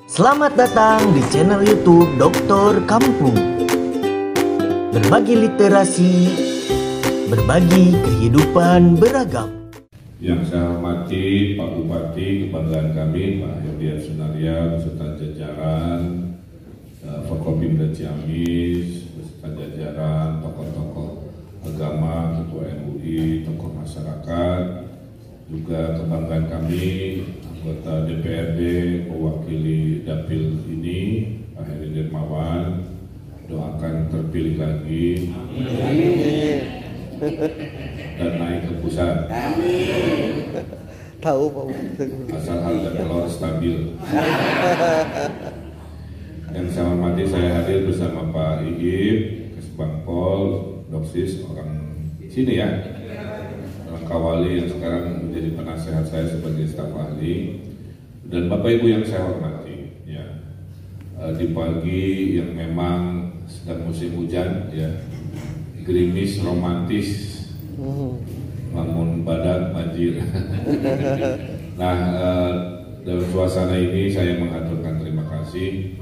Selamat datang di channel YouTube Dokter Kampung. Berbagi literasi, berbagi kehidupan beragam. Yang saya hormati Pak Bupati, kebanggaan kami Pak Herdiat Sunaria beserta jajaran Forkopimda Ciamis, beserta jajaran tokoh-tokoh agama, ketua MUI, tokoh masyarakat, juga kebanggaan kami anggota DPRD mewakili dapil ini Pak Heri Dermawan, doakan terpilih lagi. Amin. Dan naik ke pusat. Amin. Tahu Pak. Asal harga telur stabil. Yang saya hormati, saya hadir bersama Pak Iib, Kesbangpol, Doksis, orang sini ya, orang Kawali yang sekarang menjadi penasehat saya sebagai staf ahli, dan Bapak Ibu yang saya hormati, ya, di pagi yang memang sedang musim hujan, ya, gerimis romantis, namun badak banjir. Nah, dalam suasana ini saya mengaturkan terima kasih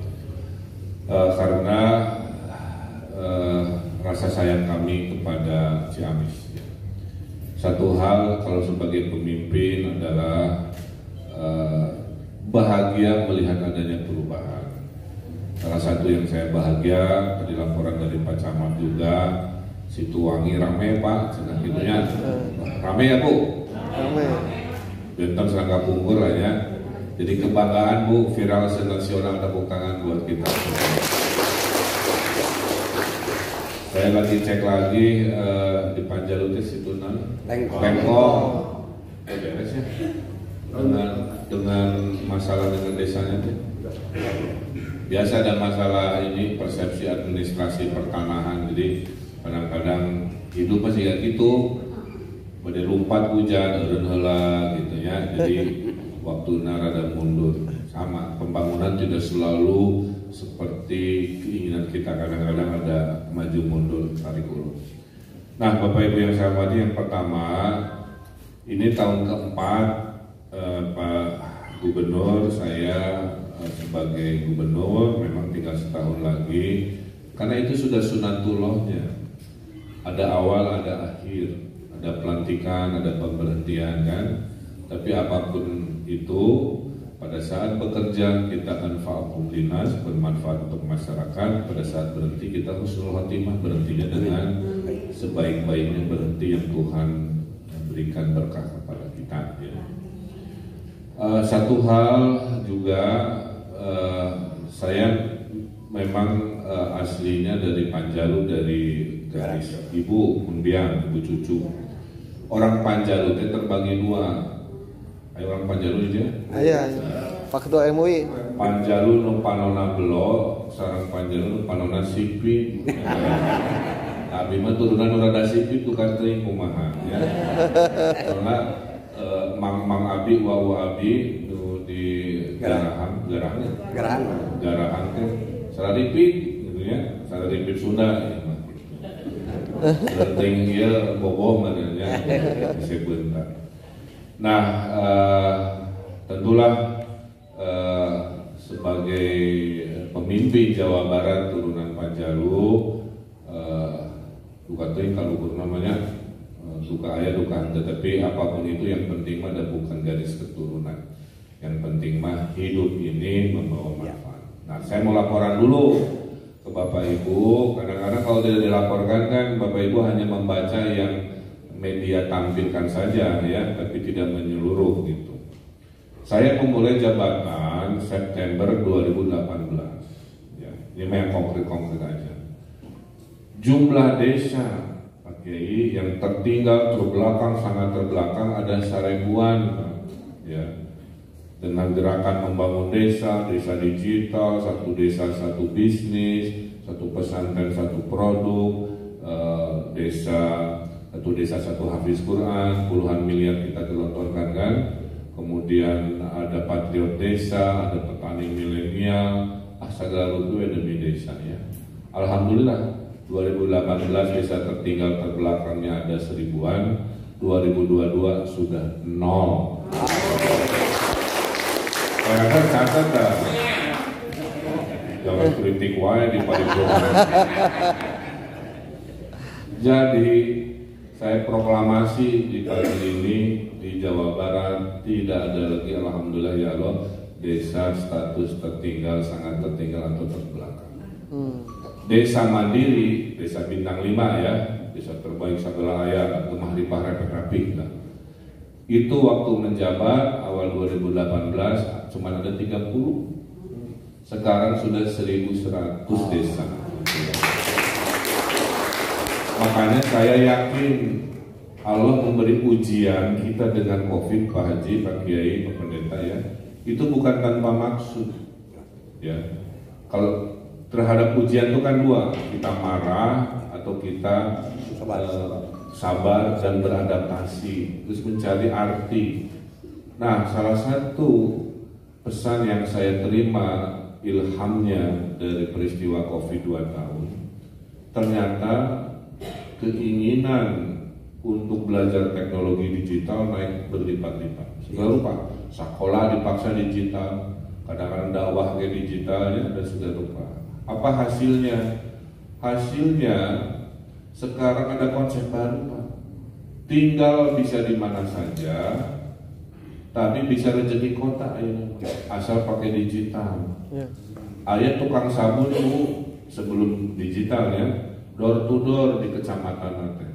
karena rasa sayang kami kepada Ciamis. Satu hal kalau sebagai pemimpin adalah bahagia melihat adanya perubahan. Salah satu yang saya bahagia tadi laporan dari Pak Camat juga, Situwangi rame Pak, sedang itunya rame ya Bu? Rame. Bentang Serangga Punggur lah ya. Jadi kebanggaan Bu, viral senasional, tepuk tangan buat kita. Saya lagi cek lagi di Panjalutis itu Lengkong. Beres ya. Dengan masalah dengan desanya tuh. Biasa ada masalah ini persepsi administrasi pertanahan, jadi kadang-kadang hidup masih kayak gitu, pada lompat hujan, eureun heula gitu ya. Jadi waktu rada mundur. Sama, pembangunan tidak selalu seperti keinginan kita, kadang-kadang ada maju mundur, tarik ulur. Nah, Bapak Ibu yang saya hormati, yang pertama, ini tahun keempat Pak Gubernur, saya sebagai gubernur memang tinggal setahun lagi, karena itu sudah sunatullahnya. Ada awal, ada akhir, ada pelantikan, ada pemberhentian kan. Tapi apapun itu, pada saat bekerja kita anfa'ukum linnas, bermanfaat untuk masyarakat. Pada saat berhenti kita husnul khotimah, berhentinya dengan sebaik-baiknya berhenti yang Tuhan berikan berkah kepada kita. Ya. Satu hal juga, saya memang aslinya dari Panjalu, dari garis ibu Unbiang, ibu cucu. Orang Panjalu itu terbagi dua. Ayo orang Panjalu aja. Iya. Pak Ketua MUI. Panjalu nu panona belo, sareng Panjalu nu panona sipi. Abi mah turunan nu rada sipi tukang teuing kumaha ya. Karena Mang Abi wa Abi nu di Garahan teh sararipit gitu ya, sararipit Sunda ya mah. Penting ieu boboh manehnya disebutna. Nah, tentulah sebagai pemimpin Jawa Barat turunan Panjalu, bukan teuing kaluhur namanya, suka ayah duka henteu, tapi apapun itu yang penting mah ada bukan garis keturunan. Yang penting mah hidup ini membawa manfaat. Nah, saya mau laporan dulu ke Bapak Ibu. Kadang-kadang kalau tidak dilaporkan kan Bapak Ibu hanya membaca yang media tampilkan saja ya, tapi tidak menyeluruh gitu. Saya memulai jabatan September 2018. Ya, ini yang konkret-konkret aja. Jumlah desa Pak Kiai yang tertinggal, terbelakang, sangat terbelakang ada 1000-an ya. Dengan gerakan membangun desa, desa digital, satu desa satu bisnis, satu pesantren satu produk, satu desa satu hafiz Quran, puluhan miliar kita gelontorkan kan. Kemudian ada patriot desa, ada petani milenial, segala rutu demi desa ya. Alhamdulillah 2018 desa tertinggal terbelakangnya ada 1000-an, 2022 sudah 0. Saya catat dah. kritik wae di paripurna. Jadi saya proklamasi di kali ini di Jawa Barat tidak ada lagi, alhamdulillah ya Allah, desa status tertinggal, sangat tertinggal atau terbelakang. Desa mandiri, desa bintang 5 ya, desa terbaik segala ayat, gemah lipah repek rapih. Nah, itu waktu menjabat awal 2018 cuma ada 30, sekarang sudah 1.100 desa. Makanya saya yakin Allah memberi ujian kita dengan COVID, Pak Haji, Pak Kiai, Pak Pendeta ya, itu bukan tanpa maksud. Ya, kalau terhadap ujian itu kan dua, kita marah atau kita sabar dan beradaptasi, terus mencari arti. Nah, salah satu pesan yang saya terima ilhamnya dari peristiwa COVID 2 tahun, ternyata keinginan untuk belajar teknologi digital naik berlipat-lipat. Sudah lupa, sekolah dipaksa digital, kadang-kadang dakwah ke digitalnya, dan sudah lupa. Apa hasilnya? Hasilnya sekarang ada konsep baru, Pak. Tinggal bisa di mana saja, tapi bisa rezeki kota asal pakai digital. Ayat tukang sabun itu sebelum digitalnya door to door di kecamatan nanti.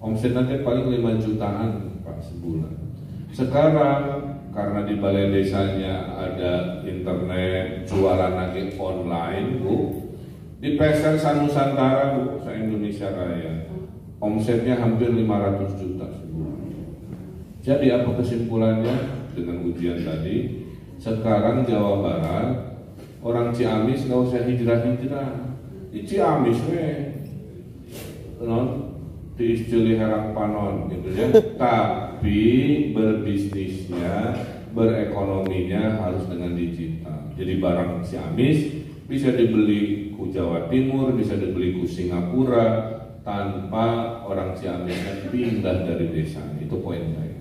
Omset nanti paling 5 jutaan Pak sebulan. Sekarang karena di balai desanya ada internet, jualan lagi online, Bu. Di PSR Nusantara, Bu, se-Indonesia Raya, omsetnya hampir 500 juta sebulan. Jadi apa kesimpulannya dengan ujian tadi? Sekarang Jawa Barat, orang Ciamis nggak usah hijrah-hijrah. Di Ciamis diistili herang panon gitu ya. Tapi berbisnisnya, berekonominya harus dengan digital. Jadi barang Ciamis bisa dibeli ke Jawa Timur, bisa dibeli ke Singapura tanpa orang Ciamisnya pindah dari desa. Itu poin saya.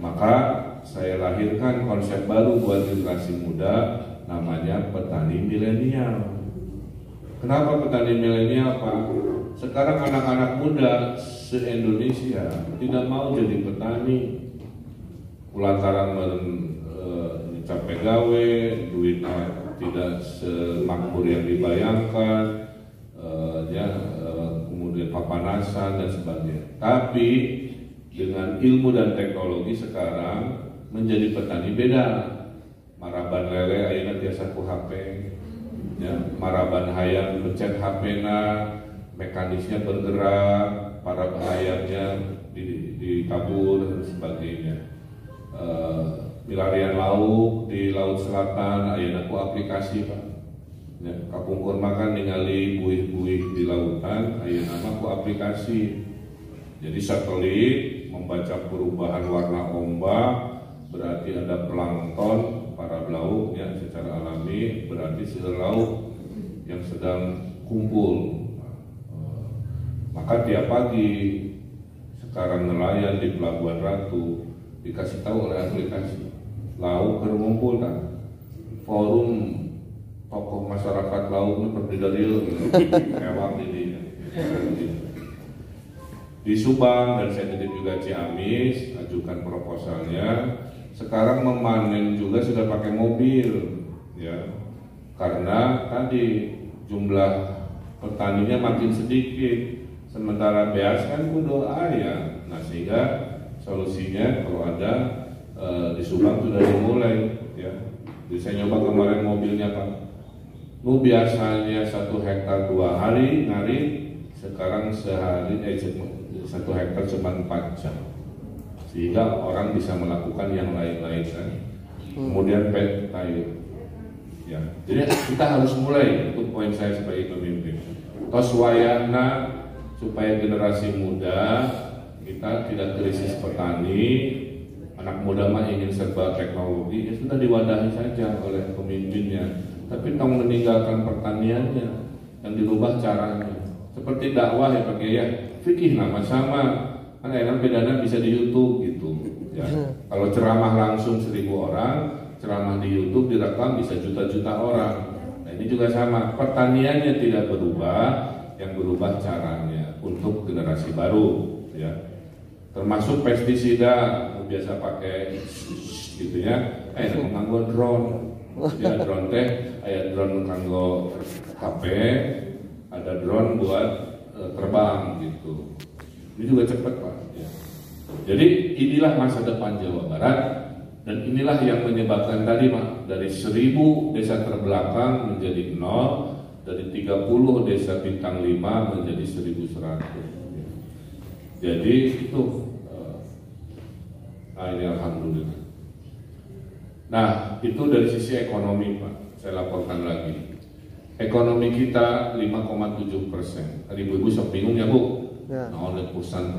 Maka saya lahirkan konsep baru buat generasi muda, namanya petani milenial. Kenapa petani milenial, Pak? Sekarang anak-anak muda se-Indonesia tidak mau jadi petani, lantaran mencapai gawe, duitnya tidak semakmur yang dibayangkan, kemudian papanasan dan sebagainya. Tapi dengan ilmu dan teknologi sekarang menjadi petani beda. Maraban lele ayeuna tiasa ku HP, ya, maraban hayam pencet HP-na, mekanisnya bergerak, para hayamnya ditabur dan sebagainya. Milarian lauk di Laut Selatan ayeuna ku aplikasi, Pak. Ya, kapungkur makan ningali buih-buih di lautan ayeuna mah ku aplikasi. Jadi satelit membaca perubahan warna ombak, berarti ada plankton, para belauk ya, secara alami berarti sel lauk yang sedang kumpul. Maka tiap pagi sekarang nelayan di Pelabuhan Ratu dikasih tahu oleh aplikasi lauk berkumpul kan, forum tokoh masyarakat lauk berdiri mewah ini di Subang, dan saya titip juga Ciamis, ajukan proposalnya. Sekarang memanen juga sudah pakai mobil, ya, karena tadi jumlah petaninya makin sedikit, sementara beas kan kudu ayah. Nah, sehingga solusinya kalau ada di Subang sudah dimulai, ya. Jadi saya nyoba kemarin mobilnya, Pak. Biasanya 1 hektar 2 hari ngarit, sekarang sehari 1 hektar cuma 4 jam, sehingga orang bisa melakukan yang lain-lain kan. Kemudian tayo, ya. Jadi kita harus mulai, itu poin saya sebagai pemimpin. Tos wayahna supaya generasi muda kita tidak krisis petani, anak muda mah ingin serba teknologi, ya sudah diwadahi saja oleh pemimpinnya. Tapi tong meninggalkan pertaniannya, yang dirubah caranya. Seperti dakwah ya pakai ya, fikih nama sama, kan enak bedanya bisa di YouTube gitu. Ya. Kalau ceramah langsung 1000 orang, ceramah di YouTube direkam bisa juta-juta orang. Nah ini juga sama, pertaniannya tidak berubah, yang berubah caranya untuk generasi baru, ya. Termasuk pestisida, biasa pakai gitu ya, nganggo drone, ya drone teh, ada drone kanggo HP, ada drone buat terbang gitu. Ini juga cepat Pak. Ya. Jadi inilah masa depan Jawa Barat. Dan inilah yang menyebabkan tadi Pak, dari 1000 desa terbelakang menjadi 0, dari 30 desa bintang 5 menjadi 1100. Jadi itu, ini alhamdulillah. Nah itu dari sisi ekonomi Pak, saya laporkan lagi. Ekonomi kita 5,7%. Tadi ibu-ibu sok bingung ya Bu? Ya. Nah oleh persen.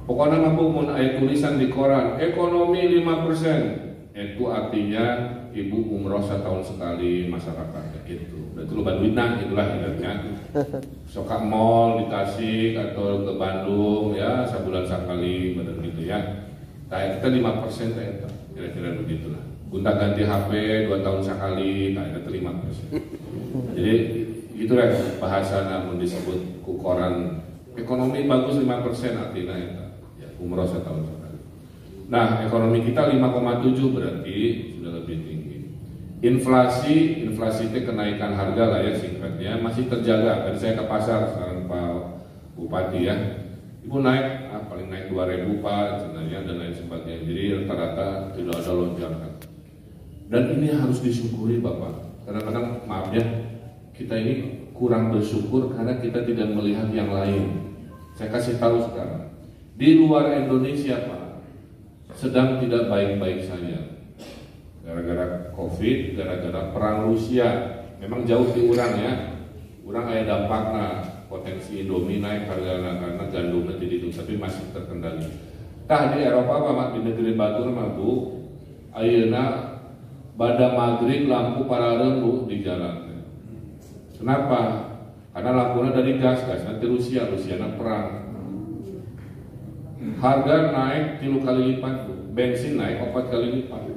Pokoknya mampu mau ayat tulisan di koran ekonomi 5%, itu artinya ibu umroh setahun sekali masyarakat itu. Berarti lu banduinah itulah ibaratnya. Soka mall di Tasik atau ke Bandung ya sebulan sekali benar gitu ya. Nah kita 5% ya, kira-kira begitulah. Gunta ganti HP 2 tahun sekali, nah itu 5%. Jadi itulah bahasa namun disebut kukoran ekonomi bagus 5% artinya itu. Umroh setahun sekali. Nah, ekonomi kita 5,7 berarti sudah lebih tinggi. Inflasi itu kenaikan harga lah ya singkatnya masih terjaga. Tadi saya ke pasar sekarang Pak Bupati ya, Ibu naik, paling naik 2.000 Pak, sebenarnya dan lain sebagainya. Jadi rata-rata tidak ada lonjakan. Dan ini harus disyukuri Bapak. Kadang-kadang maaf ya, kita ini kurang bersyukur karena kita tidak melihat yang lain. Saya kasih tahu sekarang. Di luar Indonesia Pak sedang tidak baik-baik saja gara-gara COVID, gara-gara perang Rusia. Memang jauh di urang ya, urang ada dampaknya potensi Indomie naik harganya karena gandumnya tidak itu, tapi masih terkendali. Tah di Eropa Pak di negeri Batur mah Bu, ayeuna pada maghrib lampu paralel Bu di jalan. Kenapa? Karena lampunya dari gas nanti Rusia perang. Harga naik 3 kali lipat, bensin naik 4 kali lipat.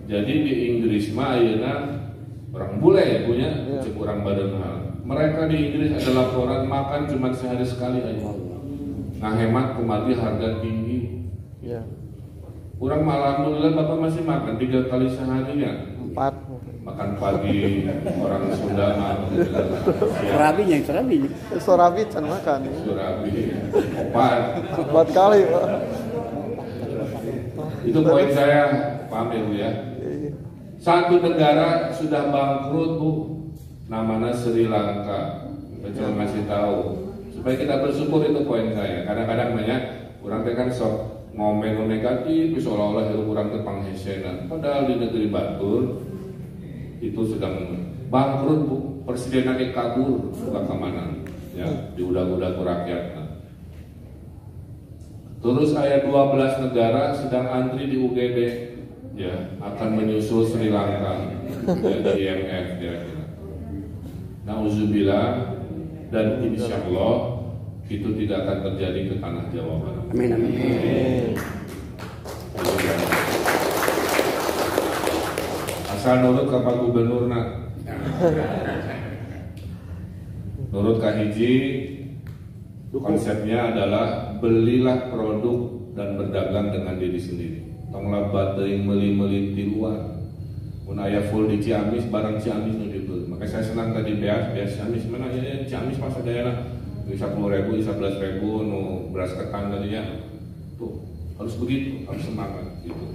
Jadi di Inggris mah ayeuna orang bule ya punya kurang badan hal. Mereka di Inggris ada laporan makan cuma sehari sekali aja. Nah hemat kemari harga tinggi. Ya. Kurang malah alhamdulillah Bapak masih makan 3 kali sehari ya. 4. Makan pagi orang Sunda mah. Sorabi can makan. Sorabi. 4 kali Pak. Itu poin saya, paham ya Bu ya. Satu negara sudah bangkrut Bu, namanya Sri Lanka. Saya cuma ngasih tahu supaya kita bersyukur, itu poin saya. Kadang-kadang banyak orang kan sok ngomong negatif, seolah-olah orang terpanghesenan. Padahal di negeri Batur itu sedang bangkrut Bu, presidennya kabur bukan kemana ya, diudak-udak rakyat. Terus ayat 12 negara sedang antri di UGD ya, akan menyusul Sri Lanka ya, di IMF kira-kira. Nauzubillah, dan insya Allah itu tidak akan terjadi ke tanah Jawa Barat. Amin amin. Asal nurut ke Pak Gubernur nurut Kak Hiji, konsepnya adalah belilah produk dan berdagang dengan diri sendiri. Tonglah baterai meli-meli di luar. Mun aya full di Ciamis, barang Ciamis nu dibeli. Makanya saya senang tadi beas Ciamis mana ya Ciamis pas daerah 10.000, 11.000 nu beras ketan tadinya. Tuh, harus begitu, harus semangat gitu.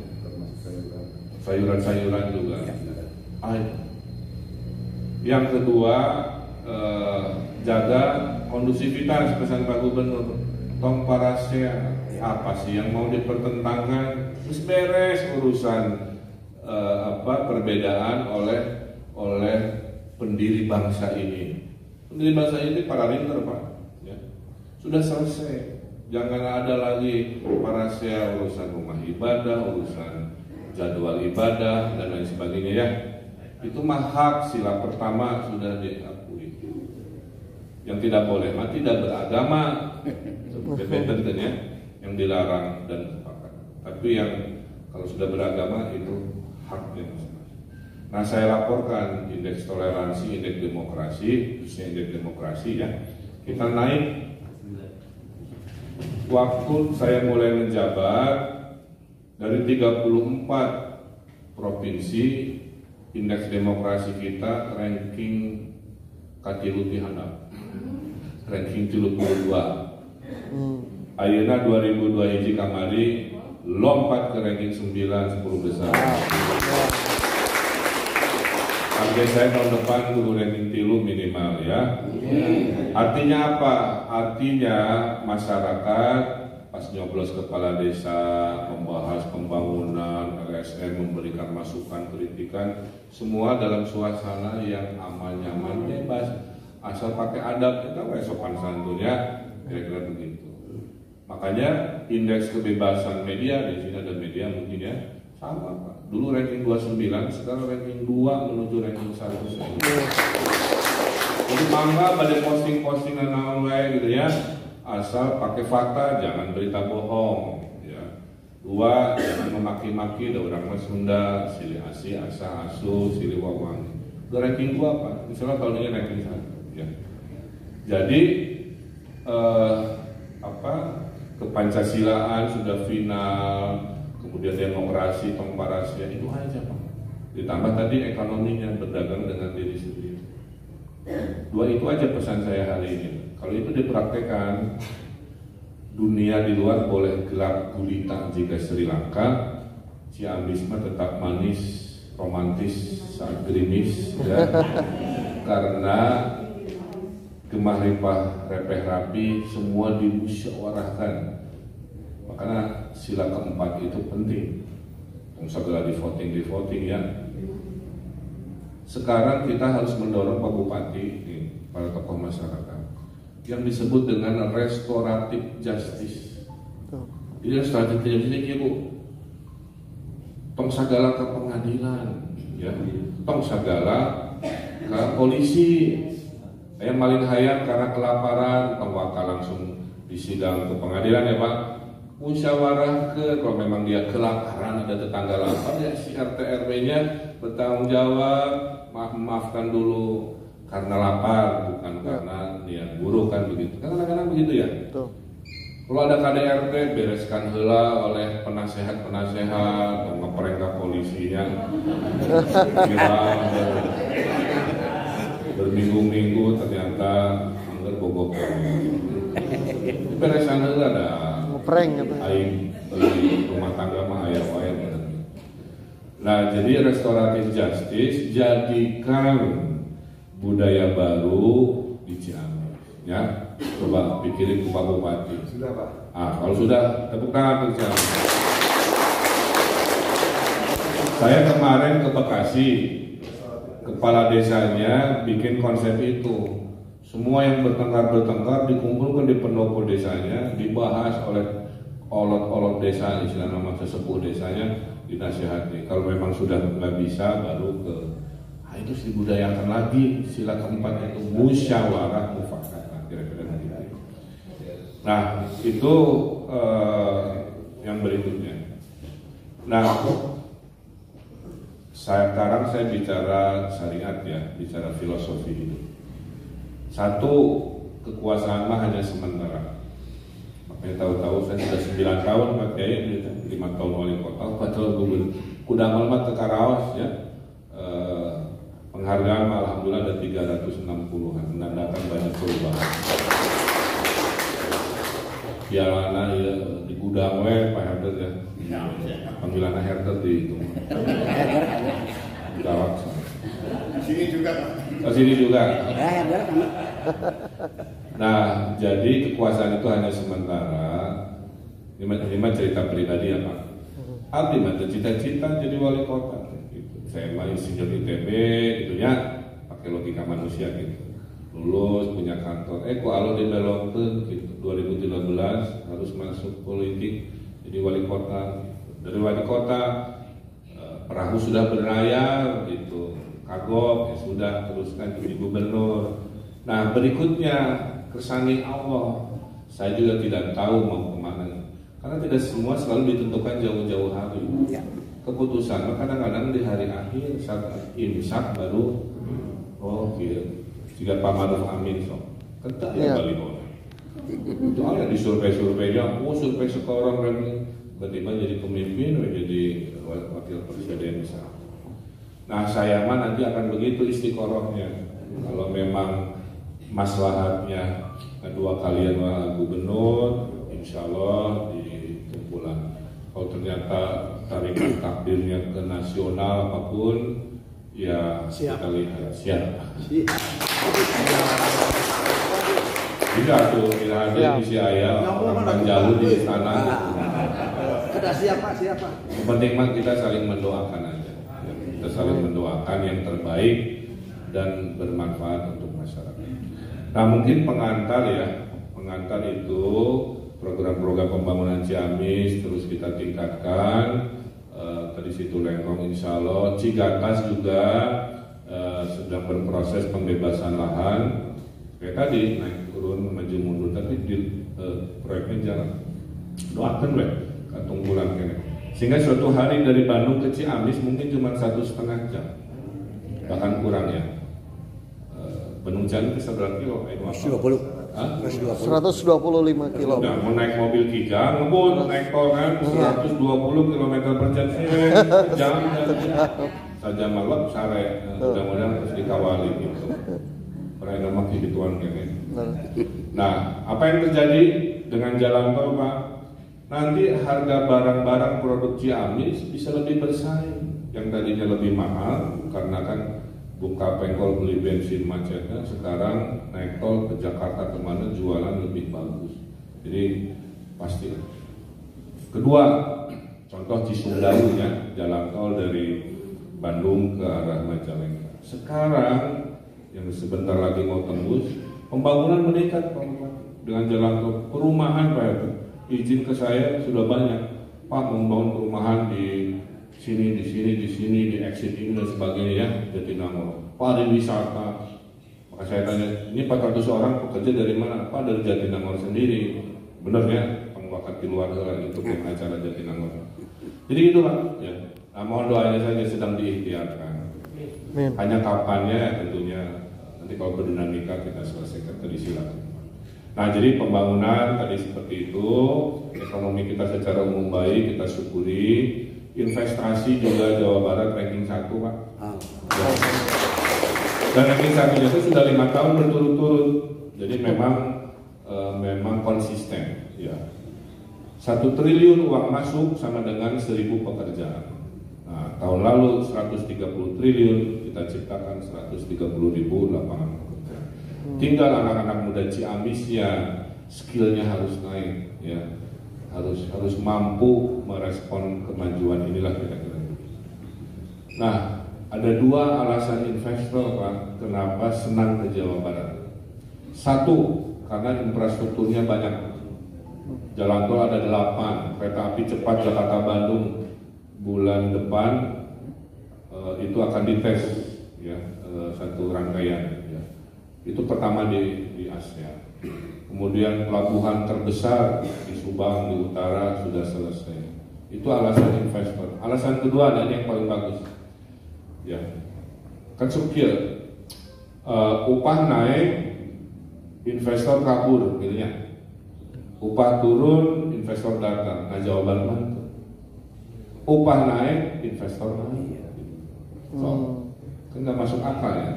Sayuran-sayuran juga. Yang kedua, jaga kondusivitas, pesan Pak Gubernur. Tong parasea, apa sih yang mau dipertentangkan? Terus beres urusan perbedaan oleh pendiri bangsa ini. Pendiri bangsa ini para rinter Pak, ya. Sudah selesai. Jangan ada lagi parasea urusan rumah ibadah, urusan jadwal ibadah dan lain sebagainya ya. Itu mah hak sila pertama sudah diakui. Yang tidak boleh mah tidak beragama, seperti ya, yang dilarang dan sepakat. Tapi yang kalau sudah beragama itu haknya masing-masing. Nah, saya laporkan indeks toleransi, indeks demokrasi, khususnya indeks demokrasi ya, kita naik. Waktu saya mulai menjabat, dari 34 provinsi, indeks demokrasi kita ranking katilu ti handap, ranking 32. Ayeuna 2002 hiji kamari lompat ke ranking 9 10 besar. Target saya tahun depan kudu ranking 3 minimal ya. Artinya apa? Artinya masyarakat pas nyoblos kepala desa, membahas pembangunan, LSM, memberikan masukan, kritikan, semua dalam suasana yang aman, nyaman, bebas. Asal pakai adab, kita sopan santun ya, kira-kira begitu. Makanya indeks kebebasan media di sini ada media mungkin ya sama Pak. Dulu ranking 29, sekarang ranking 2 menuju ranking 1. Jadi mangga pada posting-posting naon wae gitu ya. Asal pakai fakta, jangan berita bohong ya. 2, jangan memaki-maki, ada orang Sunda, silih asi, asa, asu, silih wawang. Udah ranking 2 Pak, misalnya tahun ini ranking 1 ya. Jadi kepancasilaan sudah final, kemudian demokrasi, komparasi, itu aja Pak. Ditambah tadi ekonominya, berdagang dengan diri sendiri. 2 itu aja pesan saya hari ini. Kalau itu dipraktekkan, dunia di luar boleh gelap gulita jika Sri Lanka, Ciamis mah tetap manis, romantis saat gerimis ya. Karena gemah ripah repeh rapi semua dimusyawarahkan. Makanya sila keempat itu penting. Segala di voting ya. Sekarang kita harus mendorong Pak Bupati, para tokoh masyarakat, yang disebut dengan restoratif justice. Jadi restoratif justice ini Bu, tong sagala ke pengadilan, ya, tong sagala ke polisi. Yang paling hayang karena kelaparan, tong langsung disidang ke pengadilan ya Pak. Musyawarah kalau memang dia kelaparan, ada tetangga lapar ya si RT RW-nya bertanggung jawab, maafkan dulu karena lapar bukan karena niat buruk kan begitu. Kan kadang-kadang begitu ya. Betul. Kalau ada KDRT bereskan heula oleh penasehat-penasehat, ngeprank polisinya. Kira berminggu-minggu ternyata anggar bogok. Bereskan heula ada ngeprank gitu. Aing rumah tangga mah aya wae. Nah, jadi restoratif justice jadikan budaya baru di Ciamis, ya. Coba pikirin Pak Bupati. Sudah Pak. Kalau sudah, tepuk tangan untuk Ciamis. Saya kemarin ke Bekasi, kepala desanya bikin konsep itu. Semua yang bertengkar dikumpulkan di pendopo desanya, dibahas oleh olot-olot desa, istilah nama sesepuh desanya, dinasihati. Kalau memang sudah nggak bisa, baru ke itu dibudayakan lagi. Sila keempat itu musyawarah mufakat, kira-kira begitu. Nah itu yang berikutnya. Nah sekarang saya bicara syariat ya, bicara filosofi hidup. Satu, kekuasaan mah hanya sementara. Makanya tahu-tahu saya sudah 9 tahun Pak Kiai, 5 tahun wali kota, 4 tahun gubernur. Kuda malamat ke Karaos ya. Penghargaan alhamdulillah ada 360-an, menandakan banyak perubahan. Biarlah ya, di gudang Pak Herder ya. Panggilan Herder di itu. Di Kawak. Sini juga Pak. Sini juga. Nah, jadi kekuasaan itu hanya sementara. Ini cerita pribadi ya Pak. Abdi mah cita-cita jadi wali kota. Saya mah insinyur ITB gitu ya, pakai logika manusia gitu. Lulus punya kantor, kok alo dibelokkeun gitu. 2013 harus masuk politik jadi wali kota. Dari wali kota perahu sudah berlayar gitu. Kagok ya sudah teruskan jadi gubernur. Nah, berikutnya kersani Allah. Saya juga tidak tahu mau kemana. Karena tidak semua selalu ditentukan jauh-jauh hari. Ya. keputusan kadang-kadang di hari akhir saat imsak baru gitu. Jika Pak Maruf Amin sok ketat ya Bali itu ada di survei-surveinya, survei sekarang kan tiba-tiba jadi pemimpin, jadi wakil presiden misalnya. Nah saya mah nanti akan begitu istiqorohnya. Kalau memang maslahatnya dua kalian gubernur, insya Allah di kumpulan. Kalau ternyata tarikan takdirnya ke nasional apapun, ya siap. Kita lihat siap. Tidak tuh, tidak ada di ayah orang jalur di istana. Ada siapa? Yang penting mah kita saling mendoakan aja. Kita saling mendoakan yang terbaik dan bermanfaat untuk masyarakat. Nah mungkin pengantar itu program-program pembangunan Ciamis terus kita tingkatkan. Tadi situ Lengkong insya Allah, Cigatas juga sedang berproses pembebasan lahan. Kayak tadi naik turun maju mundur tapi di proyeknya jalan. Doakan tunggulan kene. Sehingga suatu hari dari Bandung ke Ciamis mungkin cuma 1,5 jam, bahkan kurang ya. Bandung Ciamis seberapa kilo? 125 kilo. Udah mau naik mobil Kijang, ngebut naik tol kan 120 km per jam jalan saja malam sare. Mudah-mudahan harus dikawali gitu. Pernah nama kehidupan kene. Nah, apa yang terjadi dengan jalan tol Pak? Nanti harga barang-barang produk Ciamis bisa lebih bersaing. Yang tadinya lebih mahal karena kan buka pengkol beli bensin macetnya, sekarang naik tol ke Jakarta kemana jualan lebih bagus. Jadi pasti. Kedua, contoh Cisumdawu jalan tol dari Bandung ke arah Majalengka. Sekarang yang sebentar lagi mau tembus, pembangunan meningkat dengan jalan tol. Perumahan Pak, izin ke saya sudah banyak. Pak membangun perumahan di sini, di exit ini dan sebagainya ya, Jatinangor. Pariwisata. Maka saya tanya, ini 400 orang pekerja dari mana? Pak dari Jatinangor sendiri. Benar ya, pengwakat di luar untuk acara Jatinangor. Jadi itulah ya. Nah, mohon doanya saja sedang diikhtiarkan. Hanya kapannya tentunya nanti kalau berdinamika kita selesaikan tadi silakan. Nah jadi pembangunan tadi seperti itu, ekonomi kita secara umum baik, kita syukuri. Investasi juga Jawa Barat ranking 1 Pak. Dan ranking 1 itu sudah 5 tahun berturut-turut. Jadi memang konsisten ya. 1 triliun uang masuk sama dengan 1.000 pekerjaan. Nah, tahun lalu 130 triliun, kita ciptakan 130.000 lapangan pekerjaan. Tinggal anak-anak muda Ciamisnya skillnya harus naik ya. Harus mampu merespon kemajuan inilah kira-kira. Nah, ada 2 alasan investor Pak, kenapa senang ke Jawa Barat. 1, karena infrastrukturnya banyak. Jalan tol ada 8, kereta api cepat Jakarta-Bandung bulan depan itu akan dites ya, 1 rangkaian ya. Itu pertama di Asia. Kemudian pelabuhan terbesar di Subang di utara sudah selesai. Itu alasan investor. Alasan kedua dan yang paling bagus, ya kan sukil, upah naik, investor kabur, gitu ya. Upah turun, investor datang. Nah jawaban mana? Upah naik, investor naik. So, kan nggak masuk akal ya.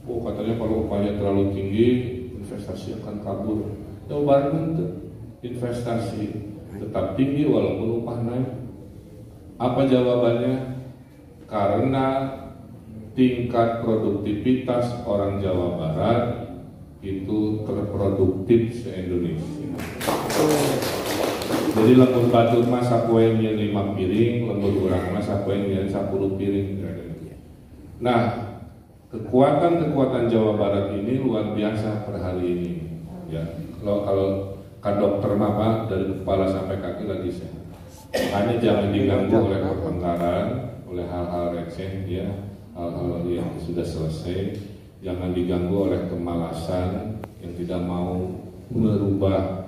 Katanya kalau upahnya terlalu tinggi, investasi akan kabur. Jawabannya itu investasi tetap tinggi walaupun upah naik. Apa jawabannya? Karena tingkat produktivitas orang Jawa Barat itu terproduktif se-Indonesia. Jadi lembur batur mas sapoengnya 5 piring, lembur urang mas sapoengnya 10 piring. Nah, kekuatan Jawa Barat ini luar biasa per hari ini. Ya, kalau kan dokter mah dari kepala sampai kaki lagi sehat. Hanya jangan diganggu oleh pertengkaran, oleh hal-hal receh, ya, hal-hal yang sudah selesai. Jangan diganggu oleh kemalasan yang tidak mau merubah